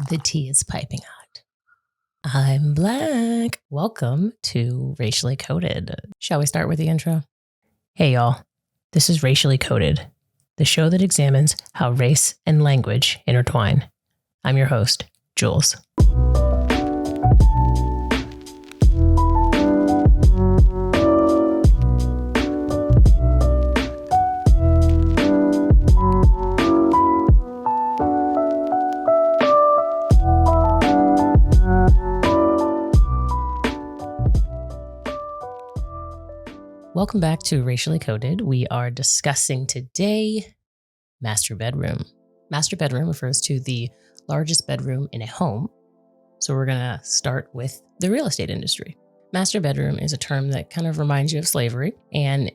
The tea is piping hot. I'm Black. Welcome to Racially Coded. Shall we start with the intro? Hey, y'all. This is Racially Coded, the show that examines how race and language intertwine. I'm your host, Jewelz. Welcome back to Racially Coded. We are discussing today master bedroom. Master bedroom refers to the largest bedroom in a home. So we're going to start with the real estate industry. Master bedroom is a term that kind of reminds you of slavery and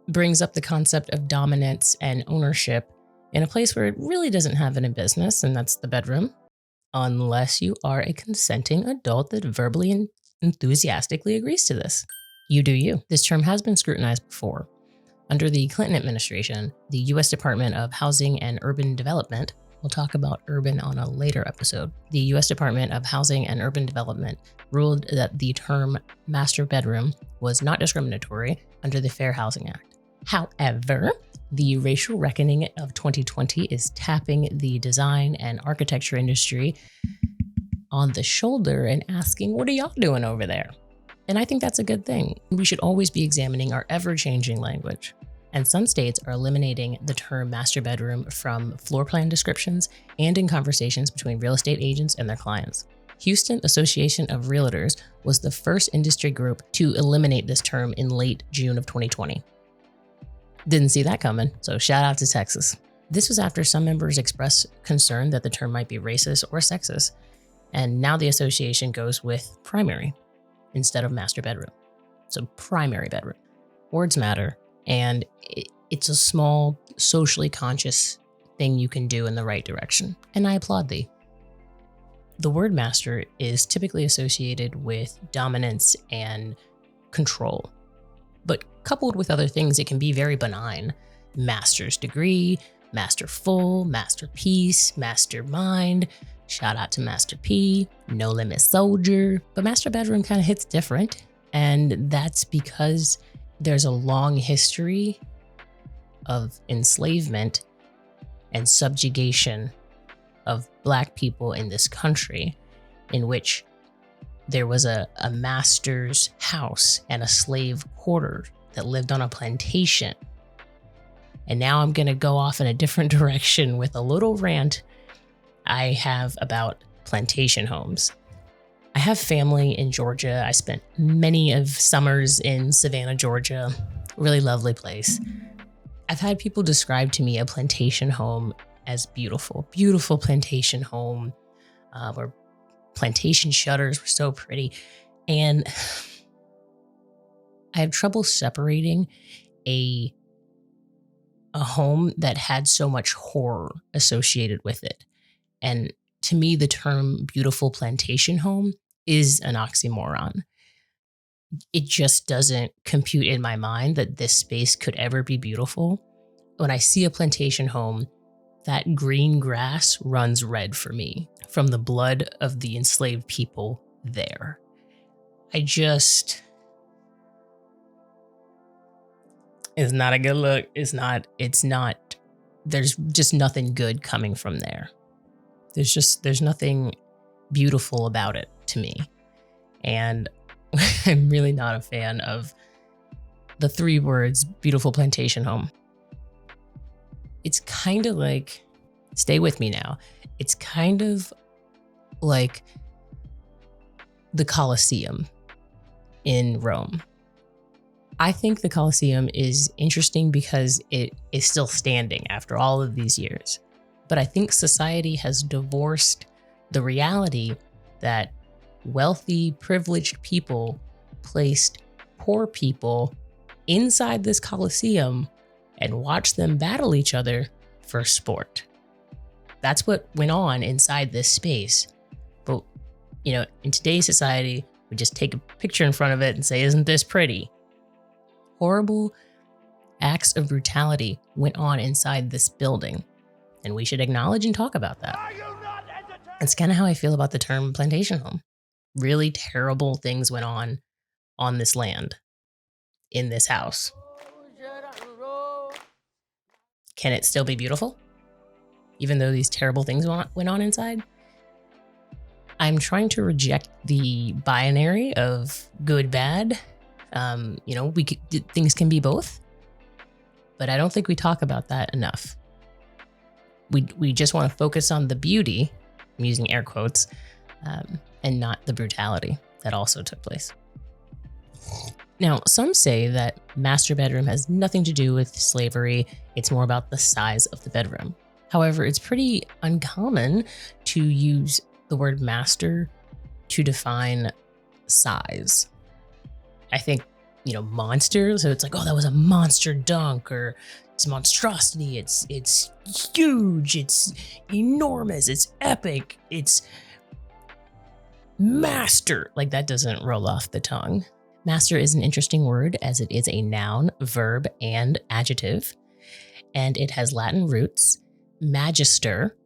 brings up the concept of dominance and ownership in a place where it really doesn't have any business, and that's the bedroom, unless you are a consenting adult that verbally and enthusiastically agrees to this. You do you. This term has been scrutinized before. Under the Clinton administration, the U.S. Department of Housing and Urban Development, we'll talk about urban on a later episode, the U.S. Department of Housing and Urban Development ruled that the term master bedroom was not discriminatory under the Fair Housing Act. However, the racial reckoning of 2020 is tapping the design and architecture industry on the shoulder and asking, what are y'all doing over there? And I think that's a good thing. We should always be examining our ever-changing language. And some states are eliminating the term master bedroom from floor plan descriptions and in conversations between real estate agents and their clients. Houston Association of Realtors was the first industry group to eliminate this term in late June of 2020. Didn't see that coming, so shout out to Texas. This was after some members expressed concern that the term might be racist or sexist, and now the association goes with primary instead of master bedroom. So primary bedroom. Words matter, and it's a small, socially conscious thing you can do in the right direction, and I applaud thee. The word master is typically associated with dominance and control, but coupled with other things, it can be very benign. Master's degree, masterful, masterpiece, mastermind. Shout out to Master P, No Limit Soldier, but master bedroom kind of hits different. And that's because there's a long history of enslavement and subjugation of Black people in this country, in which there was a master's house and a slave quarter that lived on a plantation. And now I'm gonna go off in a different direction with a little rant I have about Plantation Homes. I have family in Georgia. I spent many of summers in Savannah, Georgia. Really lovely place. I've had people describe to me a plantation home as beautiful, beautiful plantation home where plantation shutters were so pretty. And I have trouble separating a home that had so much horror associated with it. And to me, the term beautiful plantation home is an oxymoron. It just doesn't compute in my mind that this space could ever be beautiful. When I see a plantation home, that green grass runs red for me from the blood of the enslaved people there. It's not a good look. It's not, there's just nothing good coming from there. There's nothing beautiful about it to me. And I'm really not a fan of the three words, beautiful plantation home. It's kind of like, stay with me now. It's kind of like the Colosseum in Rome. I think the Colosseum is interesting because it is still standing after all of these years. But I think society has divorced the reality that wealthy, privileged people placed poor people inside this Colosseum and watched them battle each other for sport. That's what went on inside this space. But, in today's society, we just take a picture in front of it and say, isn't this pretty? Horrible acts of brutality went on inside this building. And we should acknowledge and talk about that. Are you not entertained? It's kind of how I feel about the term plantation home. Really terrible things went on this land, in this house. Can it still be beautiful, even though these terrible things went on inside? I'm trying to reject the binary of good, bad. Things can be both, but I don't think we talk about that enough. We just want to focus on the beauty, I'm using air quotes, and not the brutality that also took place. Now, some say that master bedroom has nothing to do with slavery. It's more about the size of the bedroom. However, it's pretty uncommon to use the word master to define size. I think, monster, so it's like, oh, that was a monster dunk, or it's monstrosity, it's huge, it's enormous, it's epic, it's master. Like, that doesn't roll off the tongue. Master is an interesting word as it is a noun, verb, and adjective, and it has Latin roots, magister,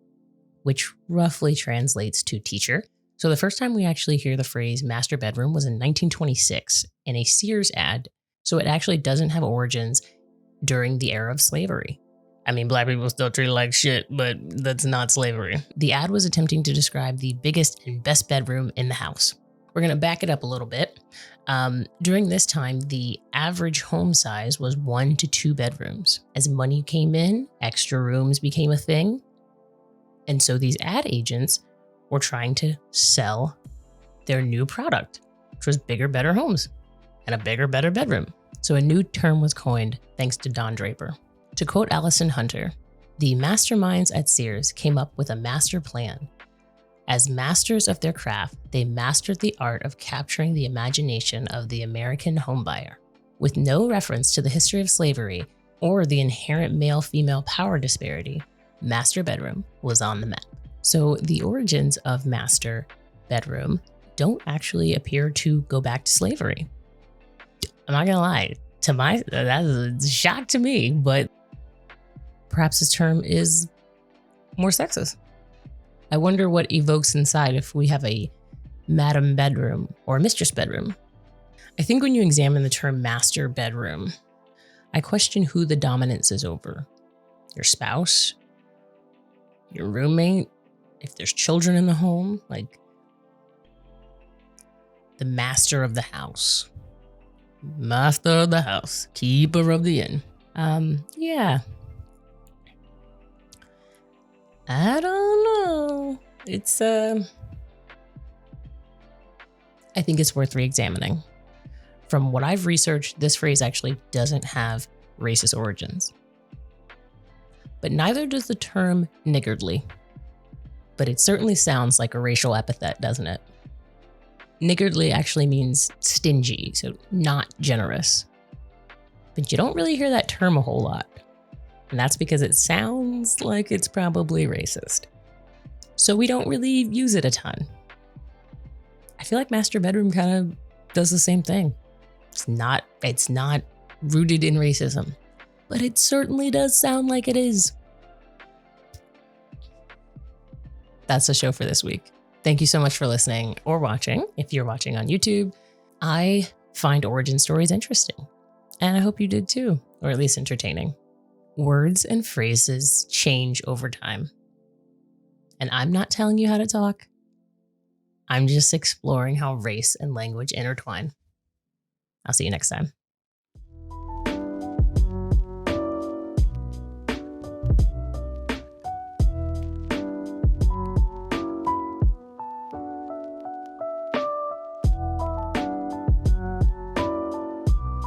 which roughly translates to teacher. So the first time we actually hear the phrase master bedroom was in 1926 in a Sears ad. So it actually doesn't have origins during the era of slavery. I mean, Black people still treated like shit, but that's not slavery. The ad was attempting to describe the biggest and best bedroom in the house. We're gonna back it up a little bit. During this time, the average home size was 1 to 2 bedrooms. As money came in, extra rooms became a thing. And so these ad agents were trying to sell their new product, which was bigger, better homes and a bigger, better bedroom. So a new term was coined thanks to Don Draper. To quote Allison Hunter, the masterminds at Sears came up with a master plan. As masters of their craft, they mastered the art of capturing the imagination of the American homebuyer. With no reference to the history of slavery or the inherent male-female power disparity, master bedroom was on the map. So the origins of master bedroom don't actually appear to go back to slavery. I'm not gonna lie, that is a shock to me, but perhaps this term is more sexist. I wonder what evokes inside if we have a madam bedroom or a mistress bedroom. I think when you examine the term master bedroom, I question who the dominance is over. Your spouse, your roommate, if there's children in the home, like the master of the house. Master of the house, keeper of the inn. Yeah. I don't know. It's, I think it's worth re-examining. From what I've researched, this phrase actually doesn't have racist origins. But neither does the term niggardly. But it certainly sounds like a racial epithet, doesn't it? Niggardly actually means stingy, so not generous. But you don't really hear that term a whole lot. And that's because it sounds like it's probably racist. So we don't really use it a ton. I feel like master bedroom kind of does the same thing. It's not rooted in racism, but it certainly does sound like it is. That's the show for this week. Thank you so much for listening or watching. If you're watching on YouTube, I find origin stories interesting, and I hope you did too, or at least entertaining. Words and phrases change over time. And I'm not telling you how to talk. I'm just exploring how race and language intertwine. I'll see you next time.